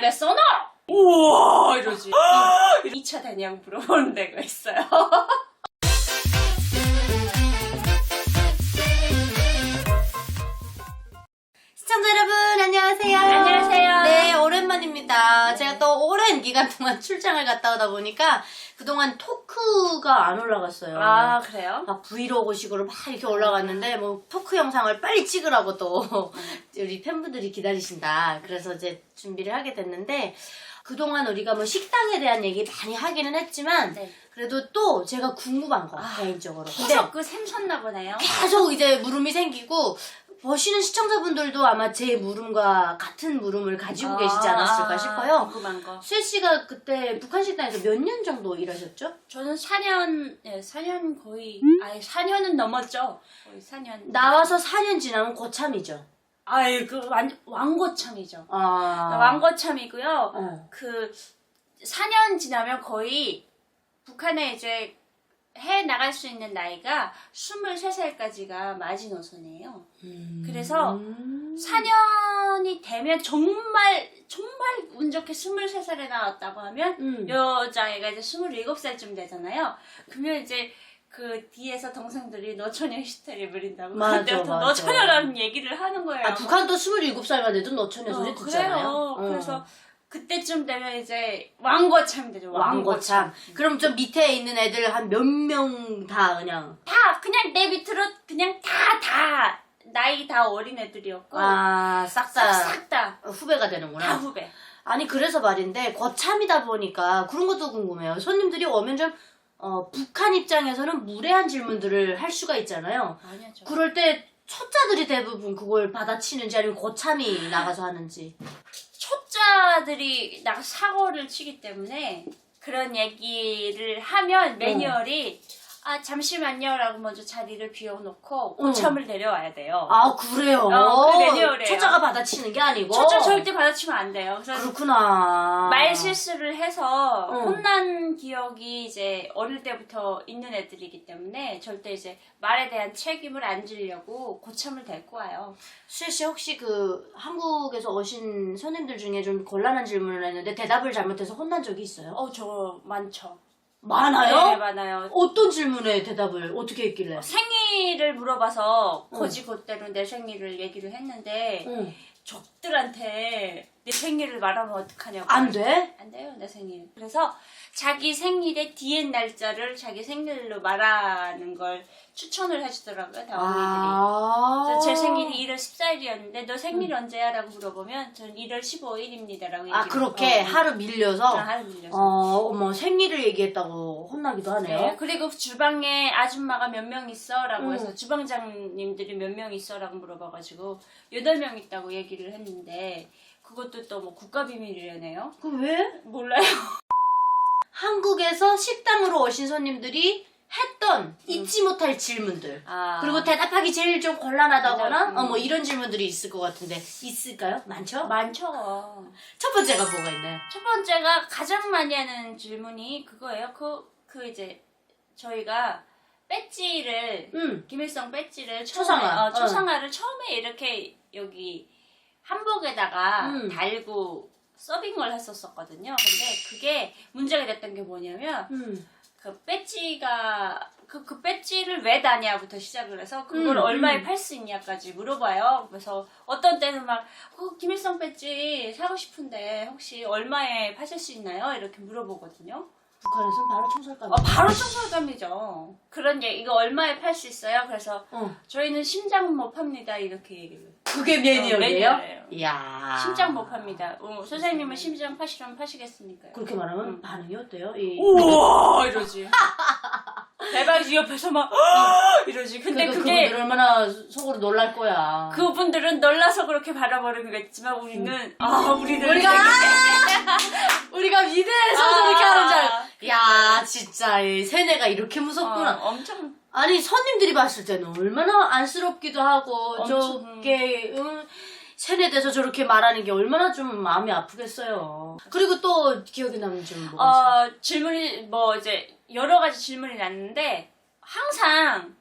왜 써놔? 우와 이러지. 2차 되냐고 물어보는 데가 있어요. 시청자 여러분 안녕하세요. 안녕하세요. 네, 오랜만입니다. 제가 또 오랜 기간 동안 출장을 갔다 오다 보니까 그동안 토크가 안 올라갔어요. 아 그래요? 막 브이로그식으로 막 이렇게 올라갔는데 뭐 토크 영상을 빨리 찍으라고 또 우리 팬분들이 기다리신다. 그래서 이제 준비를 하게 됐는데 그동안 우리가 뭐 식당에 대한 얘기 많이 하기는 했지만 네. 그래도 또 제가 궁금한 거 개인적으로 계속 그 샘솟나 보네요. 계속 이제 물음이 생기고 보시는 시청자분들도 아마 제 물음과 같은 물음을 가지고 계시지 않았을까 싶어요. 궁금한 거. 수혜 씨가 그때 북한 식당에서 몇 년 정도 일하셨죠? 저는 4년 거의, 아니 4년은 넘었죠. 거의 4년. 나와서 4년 지나면 고참이죠. 아이 왕고참이죠. 아. 왕고참이고요. 어. 4년 지나면 거의 북한에 이제 해 나갈 수 있는 나이가 23살까지가 마지노선이에요. 그래서 4년이 되면 정말 운 좋게 23살에 나왔다고 하면 여자애가 이제 27살쯤 되잖아요. 그러면 이제 그 뒤에서 동생들이 너처녀 히스테리 부린다고 그때부터 너처녀라는 얘기를 하는 거예요. 아, 북한도 27살만 돼도 너처녀 소리 듣잖아요. 그래요. 그래서 그때쯤 되면 이제 왕고참이 되죠. 왕고참. 그럼 좀 밑에 있는 애들 한 몇 명 다 그냥 그냥 내 밑으로 그냥 다 나이 다 어린 애들이었고 싹 다 후배가 되는구나. 다 후배. 아니 그래서 말인데 고참이다 보니까 그런 것도 궁금해요. 손님들이 오면 좀 북한 입장에서는 무례한 질문들을 할 수가 있잖아요. 아니죠. 그럴 때 초짜들이 대부분 그걸 받아치는지 아니면 고참이 나가서 하는지. 초짜들이 사고를 치기 때문에 그런 얘기를 하면 매뉴얼이 잠시만요 라고 먼저 자리를 비워놓고 고참을 내려와야 돼요. 아 그래요? 그 매뉴얼이에요. 초짜가 받아치는 게 아니고? 초짜 절대 받아치면 안 돼요. 그래서 그렇구나. 말 실수를 해서 혼난 기억이 이제 어릴 때부터 있는 애들이기 때문에 절대 이제 말에 대한 책임을 안 지려고 고참을 데리고 와요. 수혜 씨 혹시 그 한국에서 오신 손님들 중에 좀 곤란한 질문을 했는데 대답을 잘못해서 혼난 적이 있어요? 저 많죠. 많아요? 네, 많아요. 어떤 질문에 대답을 어떻게 했길래? 생일을 물어봐서 거지곧대로 내 생일을 얘기를 했는데 적들한테 내 생일을 말하면 어떡하냐고. 안 돼? 안 돼요, 내 생일. 그래서 자기 생일의 뒤엔 날짜를 자기 생일로 말하는 걸 추천을 해주더라고요, 다원이들이. 그래서 제 생일이 1월 14일이었는데 너 생일 언제야? 라고 물어보면 저는 1월 15일입니다. 라고 얘기를 그렇게 하루 밀려서? 하루 밀려서. 어머, 생일을 얘기했다고 혼나기도 하네요. 네, 그리고 주방에 아줌마가 몇 명 있어? 라고 해서 주방장님들이 몇 명 있어? 라고 물어봐가지고 8명 있다고 얘기를 했는데 그것도 또 뭐 국가비밀이라네요. 그 왜? 몰라요. 한국에서 식당으로 오신 손님들이 했던 잊지 못할 질문들 그리고 대답하기 제일 좀 곤란하다거나 뭐 이런 질문들이 있을 것 같은데 있을까요? 많죠? 많죠. 첫 번째가 뭐가 있나요? 첫 번째가 가장 많이 하는 질문이 그거예요. 이제 저희가 배지를 김일성 배지를 초상화를 처음에 이렇게 여기 한복에다가 달고 서빙을 했었거든요. 근데 그게 문제가 됐던 게 뭐냐면 그 배지가 그 배지를 왜 다냐부터 시작을 해서 그걸 얼마에 팔 수 있냐까지 물어봐요. 그래서 어떤 때는 막 김일성 배지 사고 싶은데 혹시 얼마에 파실 수 있나요? 이렇게 물어보거든요. 북한에서는 바로 총살감. 바로 총살감이죠. 그런 이거 얼마에 팔 수 있어요? 그래서 저희는 심장 못 팝니다. 이렇게 얘기를. 그게 매뉴얼이에요? 이야. 심장 못 팝니다. 선생님은 심장 파시려면 파시겠습니까요? 그렇게 말하면 반응이 어때요? 우와 이러지. 대박이지. 옆에서 막 이러지. 근데 그분들 얼마나 속으로 놀랄 거야. 그분들은 놀라서 그렇게 바라버리겠지만 우리는 우리가 위대해서 저렇게 하는 줄 알고. 야 진짜 이 세뇌가 이렇게 무섭구나. 엄청. 아니 손님들이 봤을 때는 얼마나 안쓰럽기도 하고 저게 세뇌돼서 저렇게 말하는 게 얼마나 좀 마음이 아프겠어요. 그리고 또 기억에 남는 질문 뭐가 있어요? 질문이 뭐 이제 여러 가지 질문이 났는데 항상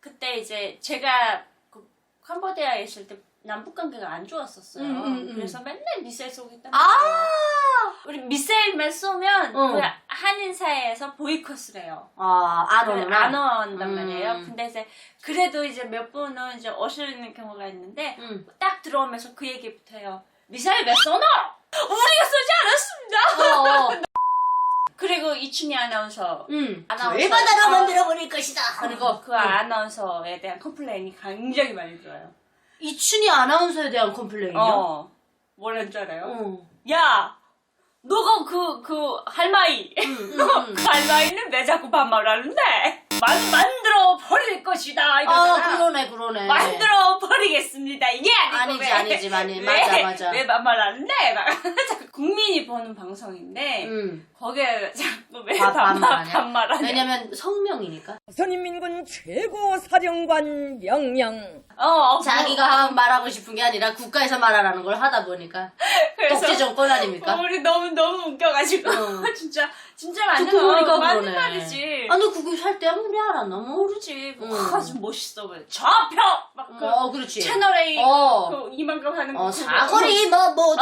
그때 이제 제가 그 캄보디아에 있을 때 남북 관계가 안 좋았었어요. 그래서 맨날 미사일 쏘고 있단 말이에요. 우리 미사일만 쏘면 응. 그 한인사회에서 보이콧을 해요. 안 그래, 오는구나. 안 온단 말이에요. 근데 이제 그래도 이제 몇 분은 이제 오시는 경우가 있는데 딱 들어오면서 그 얘기부터 해요. 미사일 왜 쏘노? 우리가 쏘지 않았습니다. 그리고 이춘희 아나운서. 불바다로 만들어버릴 것이다. 그리고 그 아나운서에 대한 컴플레인이 굉장히 많이 들어요. 이춘희 아나운서에 대한 컴플레인이요? 뭐라는 줄 알아요? 야! 너가 그 할마이. 그 할마이는 왜 자꾸 반말하는데? 만들어 버릴 것이다. 이러잖아. 그러네. 만들어 버리겠습니다. 이게 아니고 아니지. 맞아. 왜 반말하는데? 막 자꾸 국민이 보는 방송인데 거기에 자꾸 왜 반말하냐? 왜냐면 성명이니까. 선인민군 최고 사령관 명령. 자기가 말하고 싶은 게 아니라 국가에서 말하라는 걸 하다 보니까 독재 정권 아닙니까? 우리 너무 웃겨가지고 진짜 맞는 듣고 보니까 맞는 그러네. 말이지. 너 그거 살 때 우리 알았나? 모르지. 아주 멋있어 보여. 좌표 그렇지. 채널 A 그 이만큼 하는 거. 사거리 어쩌고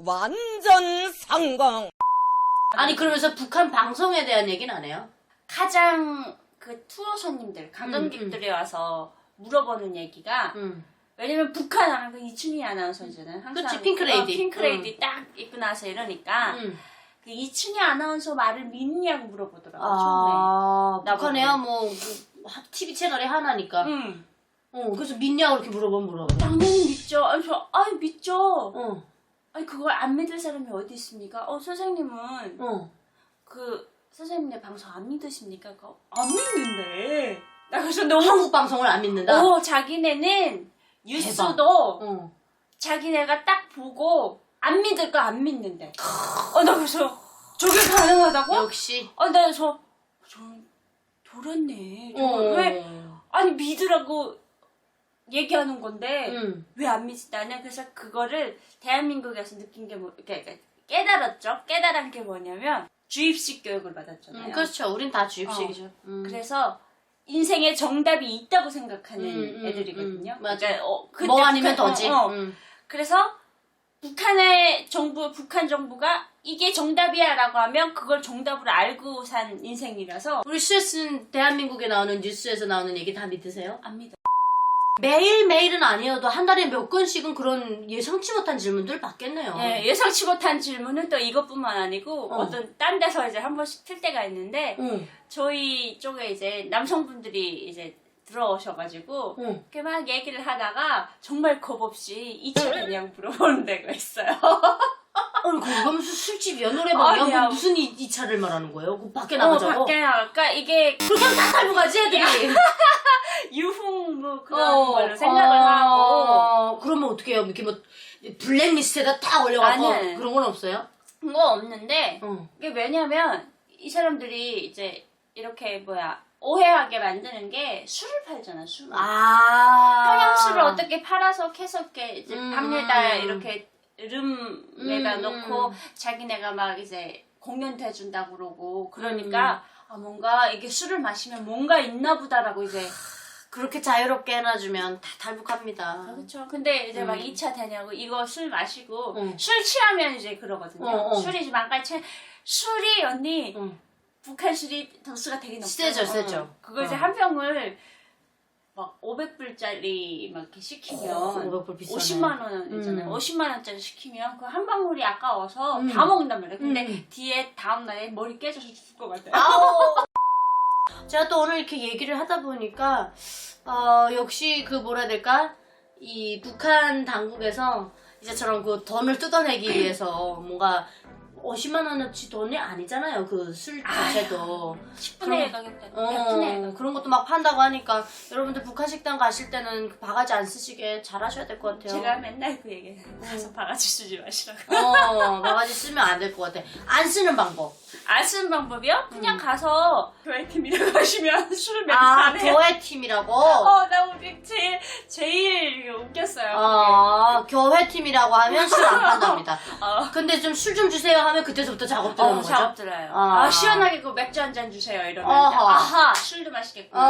완전 성공. 아니 그러면서 북한 방송에 대한 얘기는 안 해요? 가장 그 투어 손님들 관광객들이 와서 물어보는 얘기가 왜냐면 북한 하면 그 이춘희 아나운서잖아요. 항상 그렇지, 핑크레이디. 핑크레이디 딱 입고 나서 이러니까 그 이춘희 아나운서 말을 믿냐고 물어보더라고 처음에. 북한에야 뭐 TV 채널이 하나니까. 그래서 믿냐고 이렇게 물어보면 당연히 믿죠. 아니 믿죠. 아니 그걸 안 믿을 사람이 어디 있습니까? 선생님은 그 선생님네 방송 안 믿으십니까? 안 믿는데. 나 그래서 너무 한국 방송을 안 믿는다. 자기네는 뉴스도 자기네가 딱 보고 안 믿을 거 안 믿는데. 나 그래서 저게 가능하다고? 역시. 나 저 돌았네. 왜 아니 믿으라고 얘기하는 건데 왜 안 믿지? 나는 그래서 그거를 대한민국에서 느낀 게 깨달았죠. 깨달은 게 뭐냐면 주입식 교육을 받았잖아요. 그렇죠. 우린 다 주입식이죠. 그래서 인생에 정답이 있다고 생각하는 애들이거든요. 맞아. 그러니까, 뭐 아니면 더지. 그래서 북한 정부가 이게 정답이야라고 하면 그걸 정답으로 알고 산 인생이라서 우리 슈스는 대한민국에 나오는 뉴스에서 나오는 얘기 다 믿으세요? 안 믿어. 매일매일은 아니어도 한 달에 몇 건씩은 그런 예상치 못한 질문들을 받겠네요. 예상치 못한 질문은 또 이것뿐만 아니고 어떤 딴 데서 이제 한 번씩 틀 때가 있는데 저희 쪽에 이제 남성분들이 이제 들어오셔가지고 이렇게 막 얘기를 하다가 정말 겁 없이 2차 되냐고 물어보는 데가 있어요. 그거 무슨 술집이야? 노래방이야? 무슨 2차를 말하는 거예요? 그 밖에 나가자고? 밖에 나갈까? 이게 그렇게 하면 다 달고 가지 애들이. 유흥 뭐 그런 걸로 생각을 하고. 그러면 어떻게 해요? 이렇게 뭐 블랙리스트에다 딱 올려갖고 아니. 그런 건 없어요? 그거 없는데 이게 왜냐면 이 사람들이 이제 이렇게 오해하게 만드는 게 술을 팔잖아. 술을. 평양술을 어떻게 팔아서 캐서 이렇게 이제 방에다 이렇게 름에다 놓고 자기네가 막 이제 공연도 해준다고 그러고 그러니까 뭔가 이게 술을 마시면 뭔가 있나 보다라고 이제 그렇게 자유롭게 해놔주면 다 탈북합니다. 그렇죠. 근데 이제 막 2차 되냐고 이거 술 마시고 술 취하면 이제 그러거든요. 술이 지금 아까 술이 언니 북한 술이 도수가 되게 높아요. 세죠. 그거 이제 한 병을 막 500불짜리 막 이렇게 시키면 500불 비싸네. 50만 원이잖아요. 50만 원짜리 시키면 그 한 방울이 아까워서 다 먹는단 말이에요. 근데 뒤에 다음 날에 머리 깨져서 죽을 것 같아요. 제가 또 오늘 이렇게 얘기를 하다 보니까 역시 그 뭐라 해야 될까? 이 북한 당국에서 이제처럼 그 돈을 뜯어내기 위해서 뭔가 50만 원어치 돈이 아니잖아요. 그 술 자체도. 10분의 1 가격대. 100분의 1. 그런 것도 막 판다고 하니까 여러분들 북한 식당 가실 때는 그 바가지 안 쓰시게 잘 하셔야 될 것 같아요. 제가 맨날 그 얘기 가서 바가지 쓰지 마시라고. 바가지 쓰면 안 될 것 같아. 안 쓰는 방법. 안 쓰는 방법이요? 그냥 가서 교회팀이라고 하시면 술을 매일 사네요. 교회팀이라고? 나 우리 제일 웃겼어요. 교회팀이라고 하면 술 안 판답니다. 근데 좀 술 좀 주세요 하면 그때서부터 작업 들어오는 거죠? 작업 들어요. 시원하게 그 맥주 한 잔 주세요 이러면 아하 술도 마시겠구나.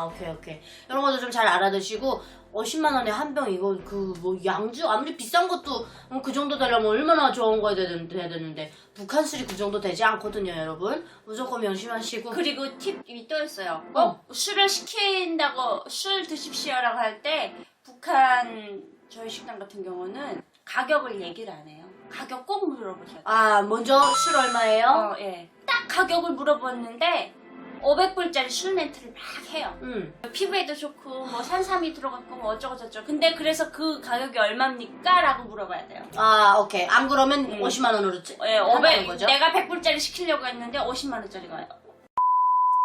오케이. 이런 것도 좀 잘 알아두시고 50만 원에 한 병 이거 그 뭐 양주 아무리 비싼 것도 그 정도 되려면 얼마나 좋은 거야 돼야 되는데 북한 술이 그 정도 되지 않거든요, 여러분. 무조건 명심하시고. 그리고 팁이 또 있어요. 어. 술을 시킨다고 술 드십시오라고 할 때 북한 저희 식당 같은 경우는 가격을 얘기를 안 해요. 가격 꼭 물어보셔야 돼요. 아, 먼저 술 얼마예요? 예. 딱 가격을 물어봤는데 500불짜리 술 멘트를 막 해요. 피부에도 좋고 뭐 산삼이 들어갔고 뭐 어쩌고 저쩌고. 근데 그래서 그 가격이 얼마입니까? 라고 물어봐야 돼요. 아, 오케이. 안 그러면 50만 원으로 예, 한다는 거죠? 내가 100불짜리 시키려고 했는데 50만 원짜리가 와요.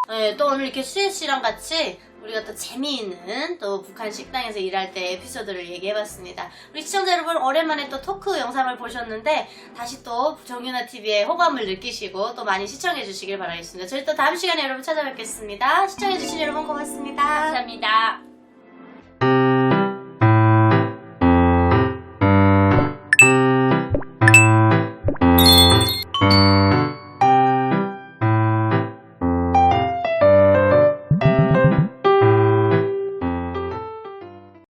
네, 또 오늘 이렇게 수혜 씨랑 같이 우리가 또 재미있는 또 북한 식당에서 일할 때 에피소드를 얘기해봤습니다. 우리 시청자 여러분 오랜만에 또 토크 영상을 보셨는데 다시 또 정윤아 TV의 호감을 느끼시고 또 많이 시청해주시길 바라겠습니다. 저희 또 다음 시간에 여러분 찾아뵙겠습니다. 시청해주신 여러분 고맙습니다. 감사합니다.